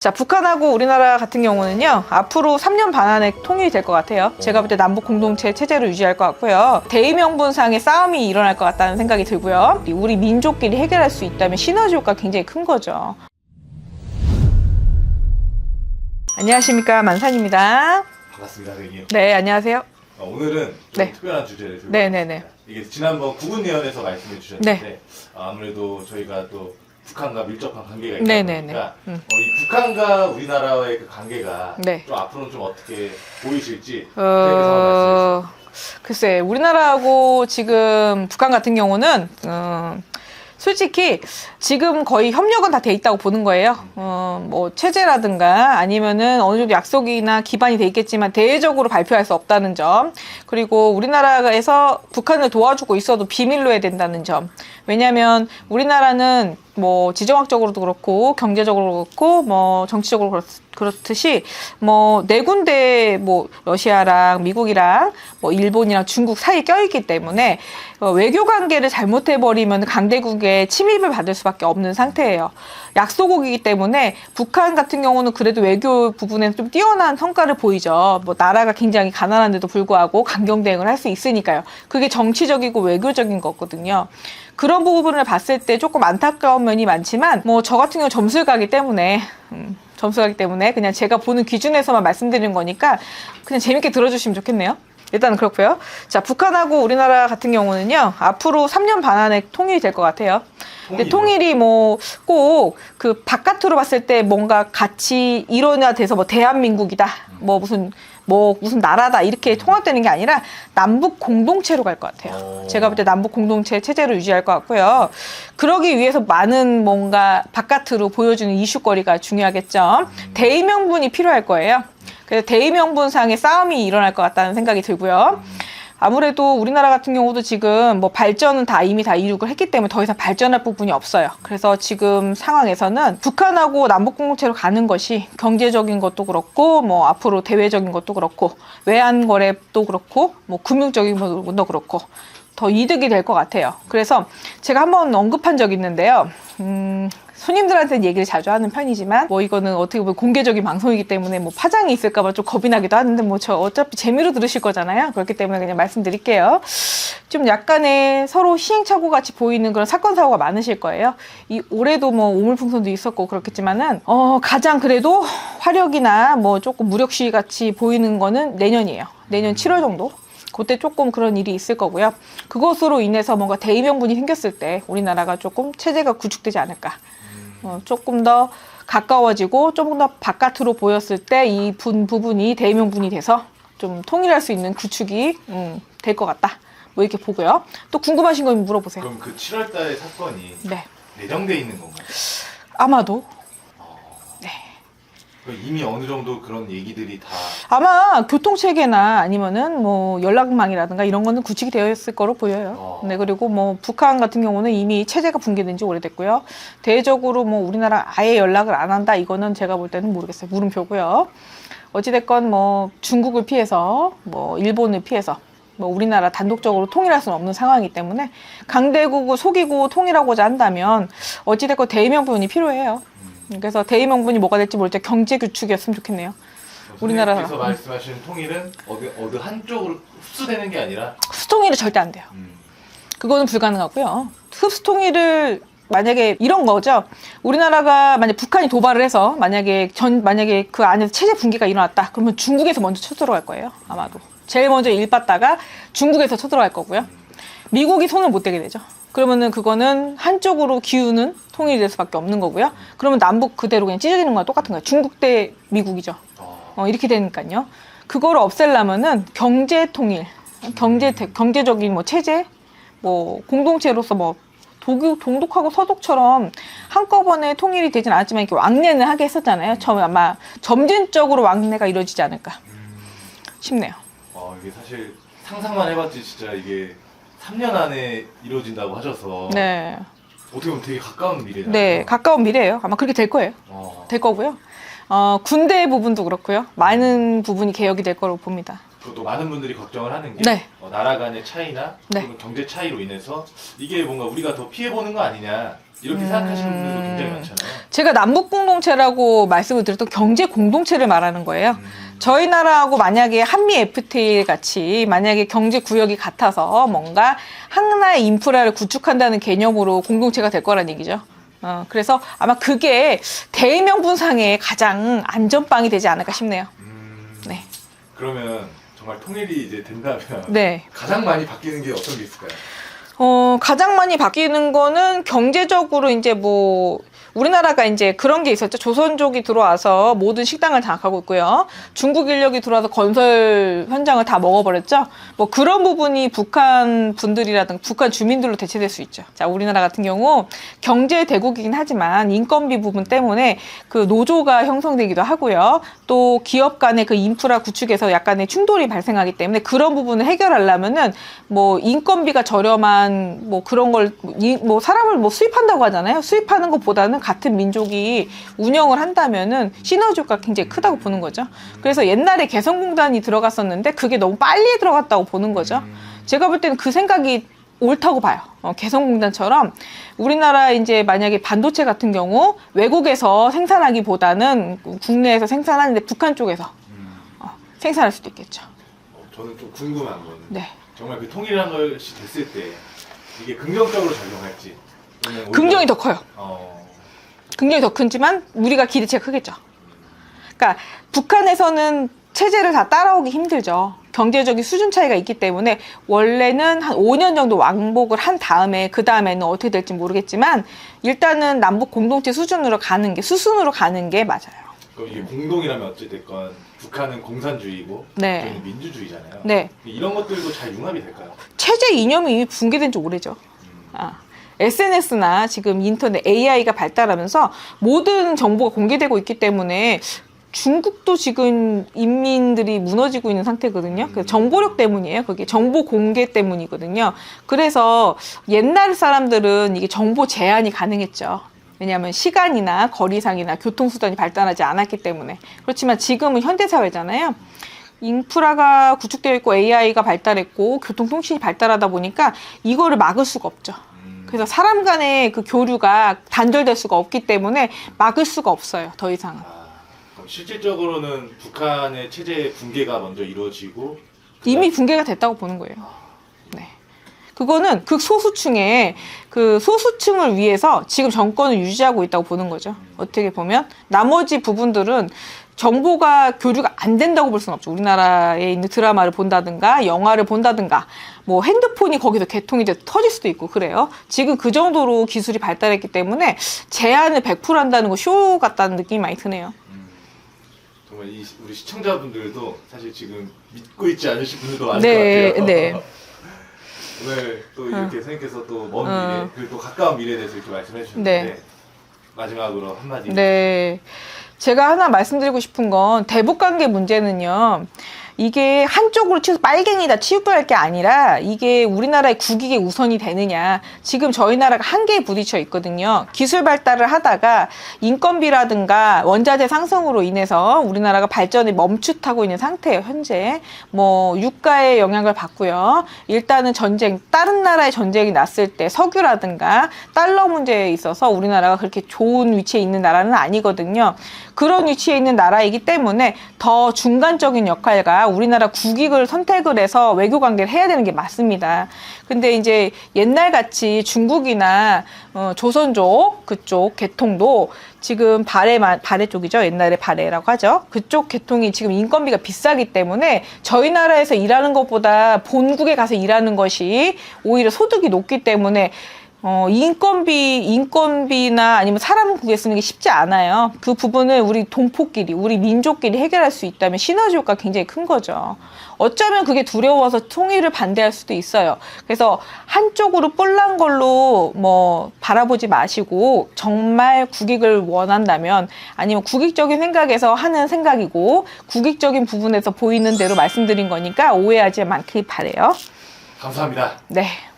자, 북한하고 우리나라 같은 경우는요, 앞으로 3년 반 안에 통일이 될 것 같아요. 제가 볼 때 남북 공동체 체제를 유지할 것 같고요. 대의명분상의 싸움이 일어날 것 같다는 생각이 들고요. 우리 민족끼리 해결할 수 있다면 시너지 효과가 굉장히 큰 거죠. 안녕하십니까, 만산입니다. 반갑습니다, 선생님. 네, 안녕하세요. 오늘은 좀 특별한 주제를 들고 네네네. 이게 지난번 구분예언에서 말씀해 주셨는데 네. 아무래도 저희가 또 북한과 밀접한 관계가 있다 네네네. 보니까 이 북한과 우리나라의 그 관계가 네. 좀 앞으로는 좀 어떻게 보이실지 선생님께서 한번 말씀해 주세요. 글쎄, 우리나라하고 지금 북한 같은 경우는 솔직히 지금 거의 협력은 다 돼 있다고 보는 거예요. 뭐 체제라든가 아니면은 어느 정도 약속이나 기반이 돼 있겠지만 대외적으로 발표할 수 없다는 점, 그리고 우리나라에서 북한을 도와주고 있어도 비밀로 해야 된다는 점. 왜냐하면 우리나라는 뭐 지정학적으로도 그렇고 경제적으로 그렇고 뭐 정치적으로 그렇듯이 뭐 네 군데 뭐 러시아랑 미국이랑 뭐 일본이랑 중국 사이에 껴있기 때문에 외교 관계를 잘못해 버리면 강대국의 침입을 받을 수밖에 없는 상태예요. 약소국이기 때문에 북한 같은 경우는 그래도 외교 부분에서 좀 뛰어난 성과를 보이죠. 뭐 나라가 굉장히 가난한데도 불구하고 강경 대응을 할 수 있으니까요. 그게 정치적이고 외교적인 거거든요. 그런 부분을 봤을 때 조금 안타까운 면이 많지만 뭐 저 같은 경우 점수를 가기 때문에 그냥 제가 보는 기준에서만 말씀드리는 거니까 그냥 재밌게 들어주시면 좋겠네요. 일단은 그렇고요. 자, 북한하고 우리나라 같은 경우는요, 앞으로 3년 반 안에 통일이 될 것 같아요. 근데 통일이 뭐 꼭 그 바깥으로 봤을 때 뭔가 같이 일원화돼서 뭐 대한민국이다, 뭐 무슨 나라다 이렇게 통합되는 게 아니라 남북 공동체로 갈 것 같아요. 제가 볼 때 남북 공동체 체제를 유지할 것 같고요. 그러기 위해서 많은 뭔가 바깥으로 보여주는 이슈거리가 중요하겠죠. 대의명분이 필요할 거예요. 그래서 대의명분상의 싸움이 일어날 것 같다는 생각이 들고요. 아무래도 우리나라 같은 경우도 지금 뭐 발전은 이미 다 이룩을 했기 때문에 더 이상 발전할 부분이 없어요. 그래서 지금 상황에서는 북한하고 남북공동체로 가는 것이 경제적인 것도 그렇고 뭐 앞으로 대외적인 것도 그렇고 외환 거래도 그렇고 뭐 금융적인 것도 그렇고 더 이득이 될 것 같아요. 그래서 제가 한번 언급한 적이 있는데요. 손님들한테는 얘기를 자주 하는 편이지만 뭐 이거는 어떻게 보면 공개적인 방송이기 때문에 뭐 파장이 있을까봐 좀 겁이 나기도 하는데 뭐 저 어차피 재미로 들으실 거잖아요. 그렇기 때문에 그냥 말씀드릴게요. 좀 약간의 서로 시행착오 같이 보이는 그런 사건 사고가 많으실 거예요. 이 올해도 뭐 우물풍선도 있었고 그렇겠지만은 가장 그래도 화력이나 뭐 조금 무력 시위 같이 보이는 거는 내년이에요. 내년 7월 정도. 그때 조금 그런 일이 있을 거고요. 그것으로 인해서 뭔가 대의명분이 생겼을 때 우리나라가 조금 체제가 구축되지 않을까. 조금 더 가까워지고 조금 더 바깥으로 보였을 때 이 부분이 대의명분이 돼서 좀 통일할 수 있는 구축이 될 것 같다. 뭐 이렇게 보고요. 또 궁금하신 거 물어보세요. 그럼 그 7월 달의 사건이 네. 내정돼 있는 건가요? 아마도. 이미 어느 정도 그런 얘기들이 다 아마 교통체계나 아니면은 뭐 연락망이라든가 이런 거는 구축이 되어 있을 거로 보여요. 네, 그리고 뭐 북한 같은 경우는 이미 체제가 붕괴된 지 오래됐고요. 대외적으로 뭐 우리나라 아예 연락을 안 한다 이거는 제가 볼 때는 모르겠어요. 물음표고요. 어찌됐건 뭐 중국을 피해서 뭐 일본을 피해서 뭐 우리나라 단독적으로 통일할 수는 없는 상황이기 때문에 강대국을 속이고 통일하고자 한다면 어찌됐건 대의명분이 필요해요. 그래서 대의명분이 뭐가 될지 모르겠지만 경제 규축이었으면 좋겠네요. 우리나라가. 선생님께서 말씀하시는 통일은 어느 한쪽으로 흡수되는 게 아니라 흡수통일은 절대 안 돼요. 그거는 불가능하고요. 흡수통일을 만약에 이런 거죠. 우리나라가 만약 북한이 도발을 해서 만약에 그 안에서 체제 붕괴가 일어났다. 그러면 중국에서 먼저 쳐들어갈 거예요. 아마도. 제일 먼저 일받다가 중국에서 쳐들어갈 거고요. 미국이 손을 못 대게 되죠. 그러면은 그거는 한쪽으로 기우는 통일이 될 수밖에 없는 거고요. 그러면 남북 그대로 그냥 찢어지는 거랑 똑같은 거예요. 중국 대 미국이죠. 이렇게 되니까요. 그거를 없애려면은 경제 통일, 경제적인 뭐 체제, 뭐 공동체로서 뭐 동독하고 서독처럼 한꺼번에 통일이 되진 않았지만 이렇게 왕래는 하게 했었잖아요. 처음에 아마 점진적으로 왕래가 이루어지지 않을까 싶네요. 이게 사실 상상만 해봤지 진짜 이게 3년 안에 이루어진다고 하셔서 네. 어떻게 보면 되게 가까운 미래잖아요. 네, 가까운 미래예요. 아마 그렇게 될 거예요. 될 거고요. 군대 부분도 그렇고요. 많은 부분이 개혁이 될 거라고 봅니다. 그것도 많은 분들이 걱정을 하는 게 네. 나라 간의 차이나 네. 또는 경제 차이로 인해서 이게 뭔가 우리가 더 피해보는 거 아니냐 이렇게 생각하시는 분들도 굉장히 많잖아요. 제가 남북 공동체라고 말씀을 드렸던 경제 공동체를 말하는 거예요. 저희 나라하고 만약에 한미 FTA 같이 만약에 경제 구역이 같아서 뭔가 하나의 인프라를 구축한다는 개념으로 공동체가 될 거란 얘기죠. 그래서 아마 그게 대의명분상의 가장 안전빵이 되지 않을까 싶네요. 네. 그러면 정말 통일이 이제 된다면 네. 가장 많이 바뀌는 게 어떤 게 있을까요? 가장 많이 바뀌는 거는 경제적으로 이제 뭐 우리나라가 이제 그런 게 있었죠. 조선족이 들어와서 모든 식당을 장악하고 있고요. 중국 인력이 들어와서 건설 현장을 다 먹어버렸죠. 뭐 그런 부분이 북한 분들이라든가 북한 주민들로 대체될 수 있죠. 자, 우리나라 같은 경우 경제 대국이긴 하지만 인건비 부분 때문에 그 노조가 형성되기도 하고요. 또 기업 간의 그 인프라 구축에서 약간의 충돌이 발생하기 때문에 그런 부분을 해결하려면은 뭐 인건비가 저렴한 뭐 그런 걸 뭐 사람을 뭐 수입한다고 하잖아요. 수입하는 것보다는 같은 민족이 운영을 한다면은 시너지 효과가 굉장히 크다고 보는 거죠. 그래서 옛날에 개성공단이 들어갔었는데 그게 너무 빨리 들어갔다고 보는 거죠. 제가 볼 때는 그 생각이 옳다고 봐요. 개성공단처럼 우리나라 이제 만약에 반도체 같은 경우 외국에서 생산하기보다는 국내에서 생산하는데 북한 쪽에서 생산할 수도 있겠죠. 저는 좀 궁금한 거는 네. 정말 그 통일한 것이 됐을 때 이게 긍정적으로 작용할지 또는 오히려- 긍정이 더 커요. 굉장히 더 크지만 우리가 기대치가 크겠죠. 그러니까 북한에서는 체제를 다 따라오기 힘들죠. 경제적인 수준 차이가 있기 때문에 원래는 한 5년 정도 왕복을 한 다음에 그 다음에는 어떻게 될지 모르겠지만 일단은 남북 공동체 수준으로 가는 게 수순으로 가는 게 맞아요. 그럼 이게 공동이라면 어찌됐건 북한은 공산주의고 네. 저희는 민주주의잖아요. 네. 이런 것들도 잘 융합이 될까요? 체제 이념이 이미 붕괴된 지 오래죠. SNS나 지금 인터넷 AI가 발달하면서 모든 정보가 공개되고 있기 때문에 중국도 지금 인민들이 무너지고 있는 상태거든요. 그 정보력 때문이에요. 그게 정보 공개 때문이거든요. 그래서 옛날 사람들은 이게 정보 제한이 가능했죠. 왜냐하면 시간이나 거리상이나 교통수단이 발달하지 않았기 때문에. 그렇지만 지금은 현대사회잖아요. 인프라가 구축되어 있고 AI가 발달했고 교통통신이 발달하다 보니까 이거를 막을 수가 없죠. 그래서 사람 간의 그 교류가 단절될 수가 없기 때문에 막을 수가 없어요. 더 이상은. 그럼 실질적으로는 북한의 체제 붕괴가 먼저 이루어지고 이미 붕괴가 됐다고 보는 거예요. 네. 그거는 극소수층의 그 소수층을 위해서 지금 정권을 유지하고 있다고 보는 거죠. 어떻게 보면 나머지 부분들은 정보가 교류가 안 된다고 볼 수는 없죠. 우리나라에 있는 드라마를 본다든가 영화를 본다든가 뭐 핸드폰이 거기서 개통이 돼서 터질 수도 있고 그래요. 지금 그 정도로 기술이 발달했기 때문에 제한을 100% 한다는 거 쇼 같다는 느낌이 많이 드네요. 정말 우리 시청자분들도 사실 지금 믿고 있지 않으실 분들도 많을 네, 것 같아요. 네. 오늘 또 이렇게 선생님께서 또 먼 미래 그리고 또 가까운 미래에 대해서 이렇게 말씀해 주셨는데 네. 마지막으로 한마디. 네. 제가 하나 말씀드리고 싶은 건 대북관계 문제는요. 이게 한쪽으로 치우쳐 빨갱이다 취급할 게 아니라 이게 우리나라의 국익에 우선이 되느냐. 지금 저희 나라가 한계에 부딪혀 있거든요. 기술 발달을 하다가 인건비라든가 원자재 상승으로 인해서 우리나라가 발전이 멈칫하고 있는 상태예요. 현재 뭐 유가의 영향을 받고요. 일단은 전쟁, 다른 나라의 전쟁이 났을 때 석유라든가 달러 문제에 있어서 우리나라가 그렇게 좋은 위치에 있는 나라는 아니거든요. 그런 위치에 있는 나라이기 때문에 더 중간적인 역할과 우리나라 국익을 선택을 해서 외교 관계를 해야 되는 게 맞습니다. 근데 이제 옛날 같이 중국이나 조선족 그쪽 계통도 지금 발해 쪽이죠. 옛날에 발해라고 하죠. 그쪽 계통이 지금 인건비가 비싸기 때문에 저희 나라에서 일하는 것보다 본국에 가서 일하는 것이 오히려 소득이 높기 때문에 인건비나 아니면 사람 구해 쓰는 게 쉽지 않아요. 그 부분을 우리 동포끼리, 우리 민족끼리 해결할 수 있다면 시너지 효과가 굉장히 큰 거죠. 어쩌면 그게 두려워서 통일을 반대할 수도 있어요. 그래서 한쪽으로 뿔난 걸로 뭐 바라보지 마시고 정말 국익을 원한다면 아니면 국익적인 생각에서 하는 생각이고 국익적인 부분에서 보이는 대로 말씀드린 거니까 오해하지 않길 바래요. 감사합니다. 네.